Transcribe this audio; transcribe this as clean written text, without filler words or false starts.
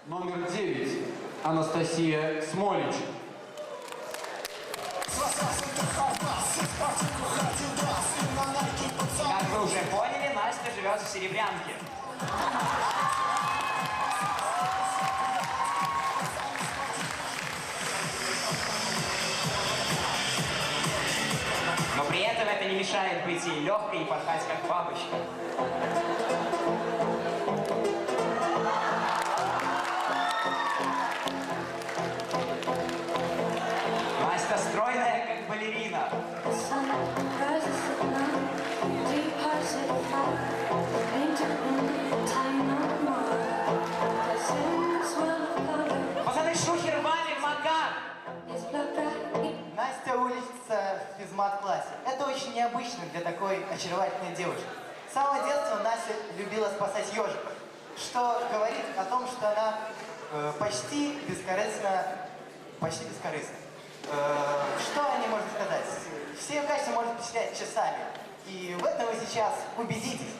Номер 9. Анастасия Смолич. Как вы уже поняли, Настя живет в Серебрянке. Но при этом это не мешает быть ей легкой и порхать как бабочка. Настя стройная, как балерина. Пацаны, шухер валим, Макар! Настя учится в физмат-классе. Это очень необычно для такой очаровательной девушки. С самого детства Настя любила спасать ежиков, что говорит о том, что она почти бескорыстна. Что о ней можно сказать? Все ее качества можно впечатлять часами. И в этом вы сейчас убедитесь.